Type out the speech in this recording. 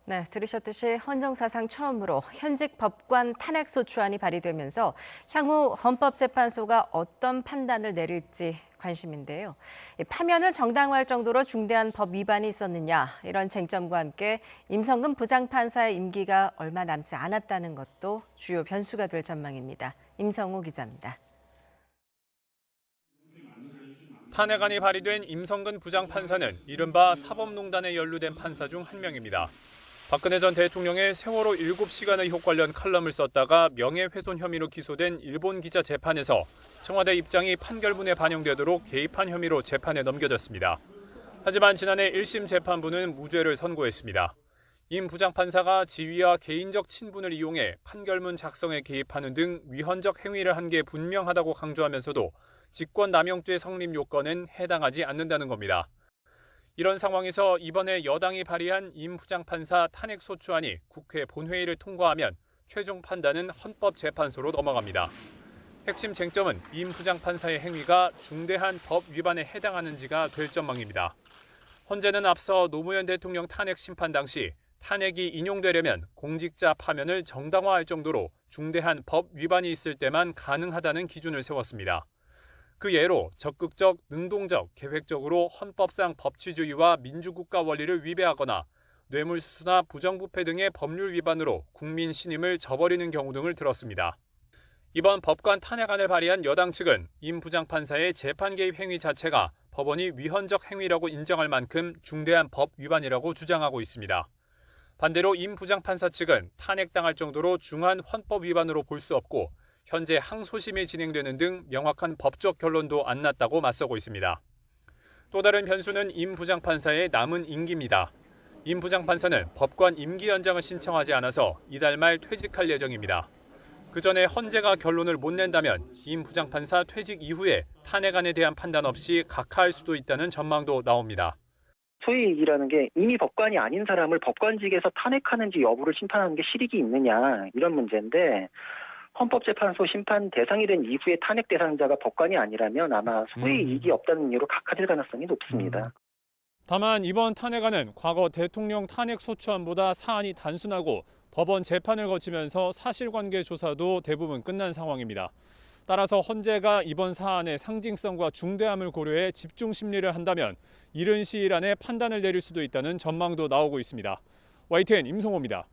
네, 들으셨듯이 헌정사상 처음으로 현직 법관 탄핵소추안이 발의되면서 향후 헌법재판소가 어떤 판단을 내릴지 관심인데요. 파면을 정당화할 정도로 중대한 법 위반이 있었느냐, 이런 쟁점과 함께 임성근 부장판사의 임기가 얼마 남지 않았다는 것도 주요 변수가 될 전망입니다. 임성호 기자입니다. 탄핵안이 발의된 임성근 부장판사는 이른바 사법농단에 연루된 판사 중 한 명입니다. 박근혜 전 대통령의 세월호 7시간의 효 관련 칼럼을 썼다가 명예훼손 혐의로 기소된 일본 기자 재판에서 청와대 입장이 판결문에 반영되도록 개입한 혐의로 재판에 넘겨졌습니다. 하지만 지난해 1심 재판부는 무죄를 선고했습니다. 임 부장판사가 지위와 개인적 친분을 이용해 판결문 작성에 개입하는 등 위헌적 행위를 한 게 분명하다고 강조하면서도 직권남용죄 성립 요건은 해당하지 않는다는 겁니다. 이런 상황에서 이번에 여당이 발의한 임 부장판사 탄핵소추안이 국회 본회의를 통과하면 최종 판단은 헌법재판소로 넘어갑니다. 핵심 쟁점은 임 부장판사의 행위가 중대한 법 위반에 해당하는지가 될 전망입니다. 헌재는 앞서 노무현 대통령 탄핵 심판 당시 탄핵이 인용되려면 공직자 파면을 정당화할 정도로 중대한 법 위반이 있을 때만 가능하다는 기준을 세웠습니다. 그 예로 적극적, 능동적, 계획적으로 헌법상 법치주의와 민주국가 원리를 위배하거나 뇌물수수나 부정부패 등의 법률 위반으로 국민 신임을 저버리는 경우 등을 들었습니다. 이번 법관 탄핵안을 발의한 여당 측은 임 부장판사의 재판 개입 행위 자체가 법원이 위헌적 행위라고 인정할 만큼 중대한 법 위반이라고 주장하고 있습니다. 반대로 임 부장판사 측은 탄핵당할 정도로 중한 헌법 위반으로 볼 수 없고 현재 항소심이 진행되는 등 명확한 법적 결론도 안 났다고 맞서고 있습니다. 또 다른 변수는 임 부장판사의 남은 임기입니다. 임 부장판사는 법관 임기 연장을 신청하지 않아서 이달 말 퇴직할 예정입니다. 그 전에 헌재가 결론을 못 낸다면 임 부장판사 퇴직 이후에 탄핵안에 대한 판단 없이 각하할 수도 있다는 전망도 나옵니다. 소위이기라는 게 이미 법관이 아닌 사람을 법관직에서 탄핵하는지 여부를 심판하는 게 실익이 있느냐, 이런 문제인데, 헌법재판소 심판 대상이 된 이후에 탄핵 대상자가 법관이 아니라면 아마 소위 이익이 없다는 이유로 각하될 가능성이 높습니다. 다만 이번 탄핵안은 과거 대통령 탄핵소추안보다 사안이 단순하고 법원 재판을 거치면서 사실관계 조사도 대부분 끝난 상황입니다. 따라서 헌재가 이번 사안의 상징성과 중대함을 고려해 집중 심리를 한다면 이른 시일 안에 판단을 내릴 수도 있다는 전망도 나오고 있습니다. YTN 임성호입니다.